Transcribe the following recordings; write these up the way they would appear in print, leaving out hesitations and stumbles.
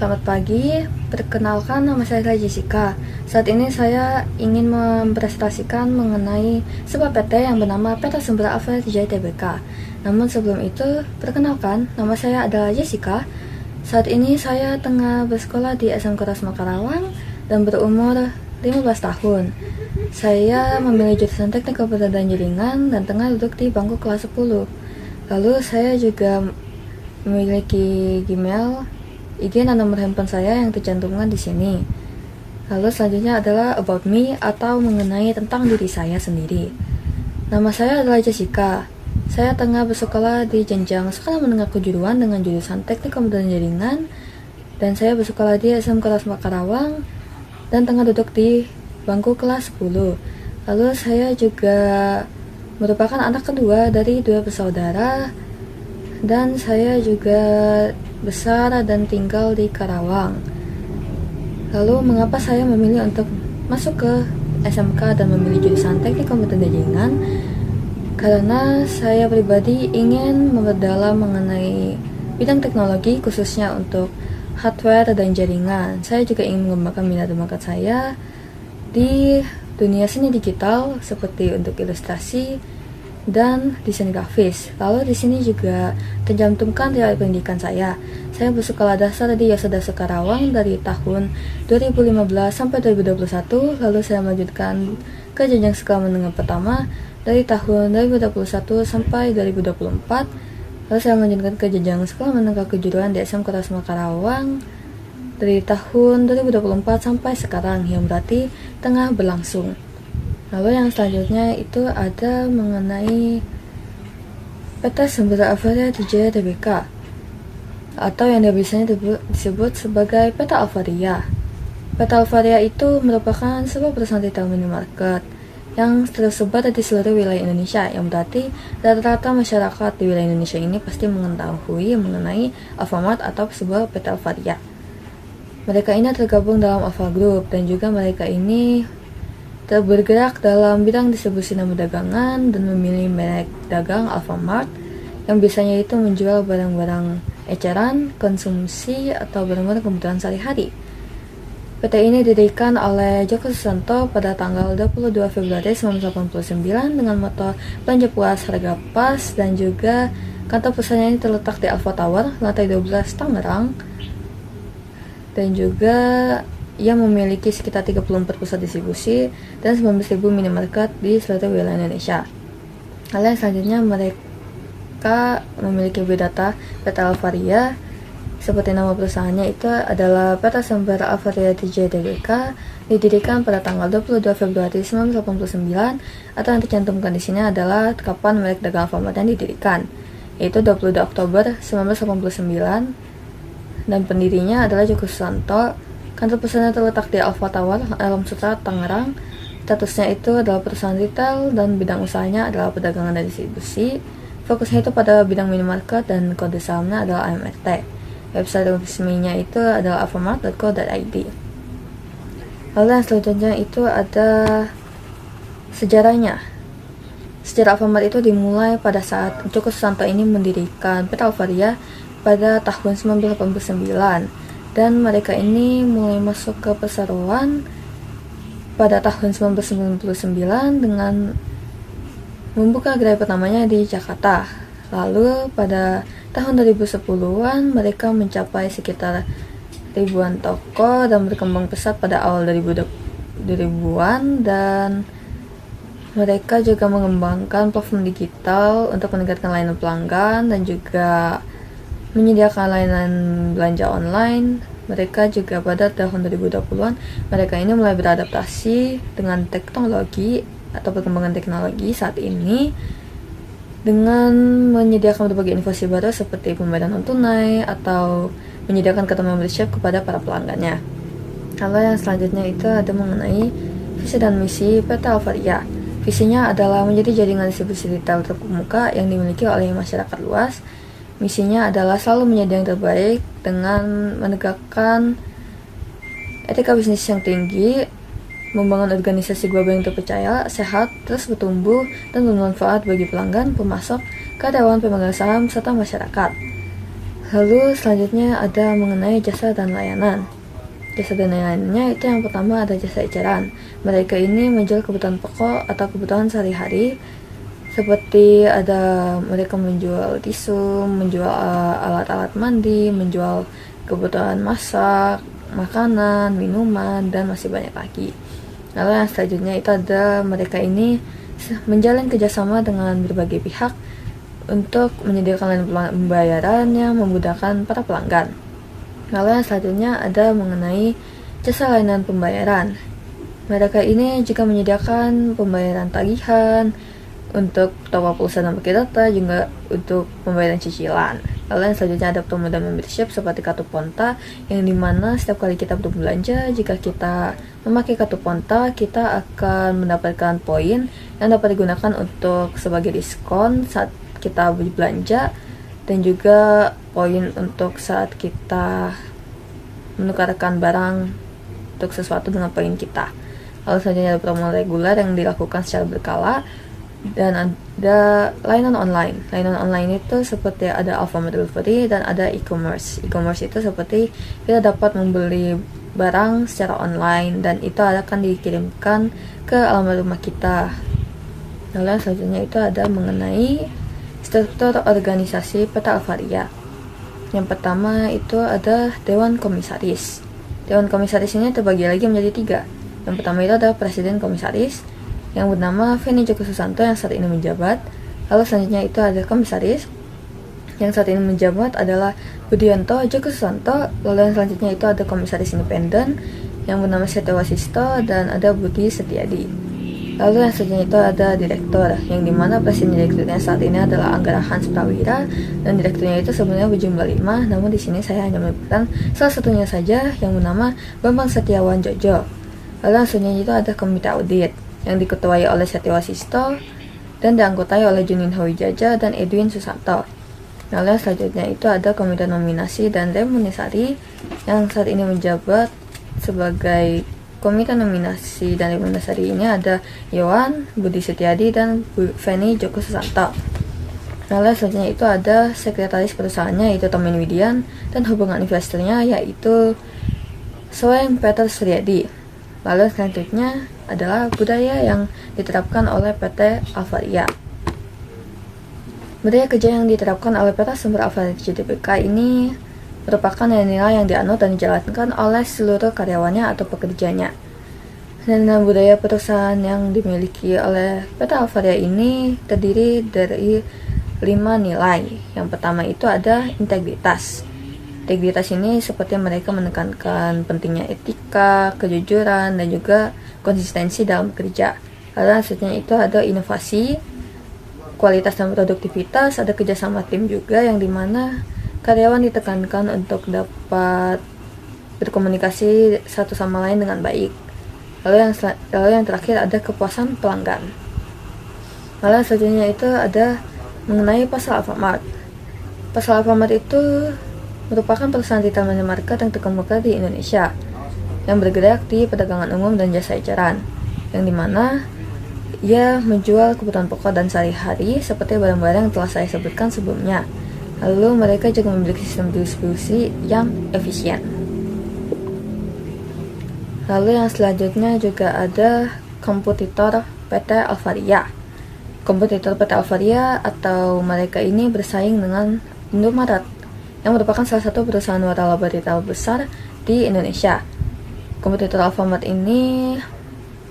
Selamat pagi, perkenalkan nama saya Jessica. Saat ini saya ingin mempresentasikan mengenai sebuah PT yang bernama PT Sumber Alpha Tijai Tbk. Namun sebelum itu, perkenalkan nama saya adalah Jessica. Saat ini saya tengah bersekolah di SMK Rasma Karawang dan berumur 15 tahun. Saya memilih jurusan Teknik Komputer dan Jaringan dan tengah duduk di bangku kelas 10. Lalu saya juga memiliki Gmail, IG dan nomor handphone saya yang tercantumkan di sini. Lalu selanjutnya adalah about me atau mengenai tentang diri saya sendiri. Nama saya adalah Jessica. Saya tengah bersekolah di jenjang sekolah menengah kejuruan dengan jurusan Teknik Komputer dan Jaringan, dan saya bersekolah di SMK Rasma Karawang dan tengah duduk di bangku kelas 10. Lalu saya juga merupakan anak kedua dari 2 bersaudara, dan saya juga besar dan tinggal di Karawang. Lalu mengapa saya memilih untuk masuk ke SMK dan memilih jurusan Teknik Komputer dan Jaringan? Karena saya pribadi ingin memperdalam mengenai bidang teknologi, khususnya untuk hardware dan jaringan. Saya juga ingin mengembangkan minat dan bakat saya di dunia seni digital seperti untuk ilustrasi dan desain grafis. Lalu di sini juga tercantumkan riwayat pendidikan saya. Saya bersekolah dasar di Yosada Karawang dari tahun 2015 sampai 2021. Lalu saya melanjutkan ke jenjang sekolah menengah pertama dari tahun 2021 sampai 2024. Lalu saya melanjutkan ke jenjang sekolah menengah kejuruan di SMK Rasma Karawang dari tahun 2024 sampai sekarang, yang berarti tengah berlangsung. Lalu yang selanjutnya itu ada mengenai PT Sumber Alpha Tijai Tbk, atau yang biasanya disebut sebagai PT Alvaria. PT Alvaria itu merupakan sebuah perusahaan retail minimarket yang tersebar di seluruh wilayah Indonesia, yang berarti rata-rata masyarakat di wilayah Indonesia ini pasti mengetahui mengenai Alfamart atau sebuah PT Alvaria. Mereka ini tergabung dalam Alfa Group, dan juga mereka ini bergerak dalam bidang distribusi nama dagangan dan memilih merek dagang Alfamart yang biasanya itu menjual barang-barang eceran, konsumsi, atau barang-barang kebutuhan sehari-hari. PT ini didirikan oleh Joko Susanto pada tanggal 22 Februari 1989 dengan moto belanja puas harga pas, dan juga kantor pusatnya ini terletak di Alfa Tower, lantai 12 Tangerang, dan juga ia memiliki sekitar 34 pusat distribusi dan 19.000 minimarket di seluruh wilayah Indonesia. Lalu selanjutnya mereka memiliki biodata PT Alvaria. Seperti nama perusahaannya itu adalah PT Sumber Alpha Tijai Tbk, didirikan pada tanggal 22 Februari 1989, atau yang tercantumkan di sini adalah kapan merek dagang Alfamart yang didirikan, yaitu 22 Oktober 1989, dan pendirinya adalah Joko Susanto. Kantor pusatnya terletak di Alfa Tower, Alam Sutra, Tangerang. Statusnya itu adalah perusahaan retail dan bidang usahanya adalah perdagangan dan distribusi. Fokusnya itu pada bidang minimarket dan kode sahamnya adalah AMRT. Website resminya itu adalah alfamart.co.id. Lalu yang selanjutnya itu ada sejarahnya. Sejarah Alfamart itu dimulai pada saat Joko Susanto ini mendirikan PT Alvaria pada tahun 1989. Dan mereka ini mulai masuk ke perseroan pada tahun 1999 dengan membuka gerai pertamanya di Jakarta. Lalu pada tahun 2010-an mereka mencapai sekitar ribuan toko dan berkembang pesat pada awal 2000-an, dan mereka juga mengembangkan platform digital untuk meningkatkan layanan pelanggan dan juga menyediakan layanan belanja online. Mereka juga pada tahun 2020-an mereka ini mulai beradaptasi dengan teknologi atau perkembangan teknologi saat ini dengan menyediakan berbagai inovasi baru seperti pembayaran non tunai atau menyediakan kartu membership kepada para pelanggannya. Lalu yang selanjutnya itu ada mengenai visi dan misi PT Alvaria. Visinya adalah menjadi jaringan distribusi retail terkemuka yang dimiliki oleh masyarakat luas. Misinya adalah selalu menjadi yang terbaik dengan menegakkan etika bisnis yang tinggi, membangun organisasi global yang terpercaya, sehat, terus bertumbuh, dan bermanfaat bagi pelanggan, pemasok, karyawan, pemegang saham, serta masyarakat. Lalu selanjutnya ada mengenai jasa dan layanan. Jasa dan layanannya itu yang pertama ada jasa eceran. Mereka ini menjual kebutuhan pokok atau kebutuhan sehari-hari, seperti ada mereka menjual tisu, menjual alat-alat mandi, menjual kebutuhan masak, makanan, minuman, dan masih banyak lagi. Lalu yang selanjutnya itu ada mereka ini menjalin kerjasama dengan berbagai pihak untuk menyediakan layanan pembayaran yang memudahkan para pelanggan. Lalu yang selanjutnya ada mengenai jasa layanan pembayaran. Mereka ini juga menyediakan pembayaran tagihan, untuk top-up pulsa dan pakai data, juga untuk pembayaran cicilan. Lalu yang selanjutnya ada promo dan membership seperti kartu Ponta, yang dimana setiap kali kita berbelanja, jika kita memakai kartu Ponta, kita akan mendapatkan poin yang dapat digunakan untuk sebagai diskon saat kita berbelanja, dan juga poin untuk saat kita menukarkan barang untuk sesuatu dengan poin kita. Lalu selanjutnya ada promo reguler yang dilakukan secara berkala, dan ada layanan online. Layanan online itu seperti ada Alfamart Delivery dan ada e-commerce. E-commerce itu seperti kita dapat membeli barang secara online dan itu akan dikirimkan ke alamat rumah kita. Lalu selanjutnya itu ada mengenai struktur organisasi PT Alvaria. Yang pertama itu ada Dewan Komisaris. Dewan Komisaris ini terbagi lagi menjadi 3. Yang pertama itu ada Presiden Komisaris yang bernama Feni Joko Susanto yang saat ini menjabat. Lalu selanjutnya itu ada Komisaris yang saat ini menjabat adalah Budianto Joko Susanto. Lalu yang selanjutnya itu ada Komisaris Independen yang bernama Setio Wasisto dan ada Budi Setiadi. Lalu yang selanjutnya itu ada Direktur, yang dimana presiden direkturnya saat ini adalah Anggara Hans Prawira, dan direkturnya itu sebenarnya berjumlah 5, namun di sini saya hanya menyebutkan salah satunya saja yang bernama Bambang Setiawan Jojo. Lalu yang selanjutnya itu ada Komite Audit yang diketuai oleh Setio Wasisto dan dianggotai oleh Junin Hawijaja dan Edwin Susanto. Lalu selanjutnya itu ada Komite Nominasi dan Remunerasi yang saat ini menjabat sebagai Komite Nominasi dan Remunerasi ini ada Yohan, Budi Setiadi, dan Feni Joko Susanto. Lalu selanjutnya itu ada Sekretaris perusahaannya yaitu Tomin Widian dan hubungan investornya yaitu Soeng Peter Suryadi. Lalu selanjutnya adalah budaya yang diterapkan oleh PT Alvaria. Budaya kerja yang diterapkan oleh PT Sumber Alvaria JTBK ini merupakan nilai yang dianut dan dijalankan oleh seluruh karyawannya atau pekerjanya. Dan budaya perusahaan yang dimiliki oleh PT Alvaria ini terdiri dari 5 nilai. Yang pertama itu ada integritas. Integritas ini seperti mereka menekankan pentingnya etika, kejujuran, dan juga konsistensi dalam bekerja. Lalu selanjutnya itu ada inovasi, kualitas dan produktivitas, ada kerjasama tim juga yang dimana karyawan ditekankan untuk dapat berkomunikasi satu sama lain dengan baik. Lalu yang terakhir ada kepuasan pelanggan. Lalu selanjutnya itu ada mengenai pasar Alfamart. Pasar Alfamart itu merupakan perusahaan retail minimarket yang terkemuka di Indonesia yang bergerak di perdagangan umum dan jasa eceran, yang dimana ia menjual kebutuhan pokok dan sehari-hari seperti barang-barang yang telah saya sebutkan sebelumnya. Lalu mereka juga memiliki sistem distribusi yang efisien. Lalu yang selanjutnya juga ada kompetitor PT Alvaria. Kompetitor PT Alvaria atau mereka ini bersaing dengan Indomaret yang merupakan salah satu perusahaan waralaba retail besar di Indonesia. Kompetitor Alfamart ini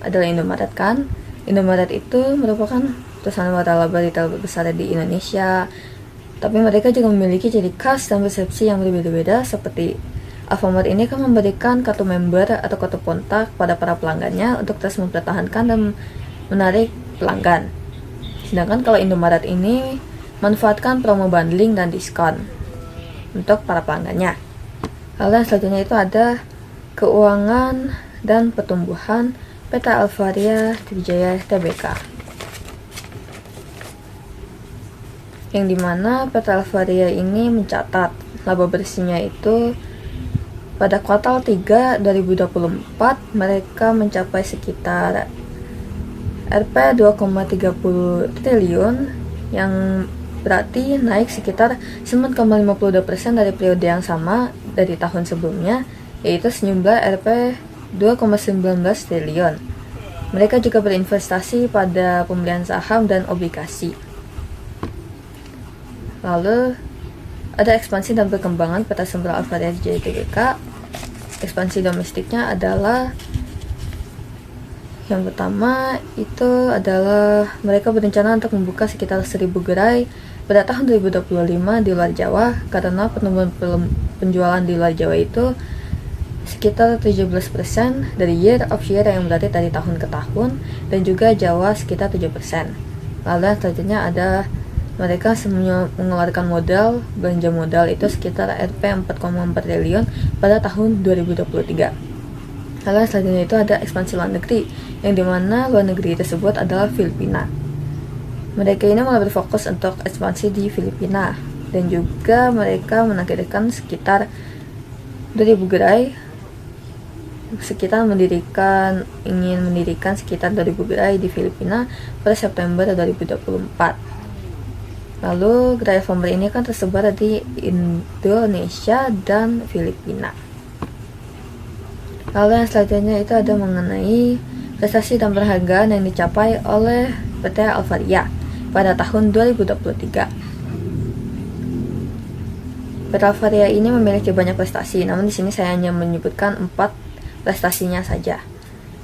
adalah Indomaret kan. Indomaret itu merupakan perusahaan waralaba retail besar di Indonesia, tapi mereka juga memiliki ciri khas dan persepsi yang berbeda-beda. Seperti Alfamart ini kan memberikan kartu member atau kartu Ponta kepada para pelanggannya untuk terus mempertahankan dan menarik pelanggan. Sedangkan kalau Indomaret ini manfaatkan promo bundling dan diskon untuk para pelanggannya. Lalu yang selanjutnya itu ada keuangan dan pertumbuhan PT Alvaria Trijaya Tbk, yang dimana PT Alvaria ini mencatat laba bersihnya itu pada kuartal 3 2024 mereka mencapai sekitar Rp 2,30 triliun yang berarti naik sekitar 9,52% dari periode yang sama dari tahun sebelumnya, yaitu sejumlah Rp 2,19 triliun. Mereka juga berinvestasi pada pembelian saham dan obligasi. Lalu ada ekspansi dan perkembangan PT Sumber Alpharia JTBK. Ekspansi domestiknya adalah yang pertama itu adalah mereka berencana untuk membuka sekitar 1.000 gerai pada tahun 2025 di luar Jawa, karena pertumbuhan penjualan di luar Jawa itu sekitar 17% dari year of year, yang berarti dari tahun ke tahun, dan juga Jawa sekitar 7%. Lalu yang selanjutnya ada mereka mengeluarkan modal, belanja modal itu sekitar Rp 4,4 triliun pada tahun 2023. Lalu selanjutnya itu ada ekspansi luar negeri, yang dimana luar negeri tersebut adalah Filipina. Mereka ini mulai berfokus untuk ekspansi di Filipina, dan juga mereka menargetkan sekitar 2.000 gerai, ingin mendirikan sekitar 2.000 gerai di Filipina pada September 2024. Lalu gerai Alfamart ini kan tersebar di Indonesia dan Filipina. Lalu yang selanjutnya itu ada mengenai prestasi dan penghargaan yang dicapai oleh PT Alpharia pada tahun 2023. PT Alpharia ini memiliki banyak prestasi, namun di sini saya hanya menyebutkan 4 prestasinya saja.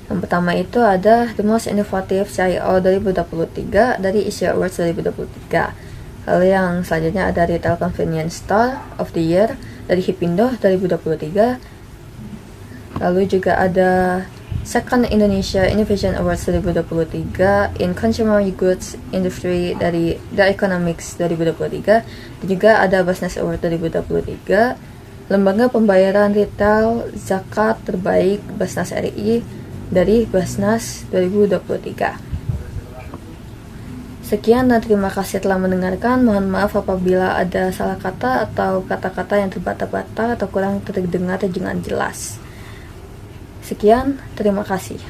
Yang pertama itu ada The Most Innovative CIO 2023 dari Asia Awards 2023. Lalu yang selanjutnya ada Retail Convenience Store of the Year dari Hipindo 2023. Lalu juga ada Second Indonesia Innovation Awards 2023 in Consumer Goods Industry dari The Economics 2023, dan juga ada Basnas Award 2023, Lembaga Pembayaran Retail Zakat Terbaik Basnas RI dari Basnas 2023. Sekian dan terima kasih telah mendengarkan. Mohon maaf apabila ada salah kata atau kata-kata yang terbata-bata atau kurang terdengar dengan jelas. Sekian, terima kasih.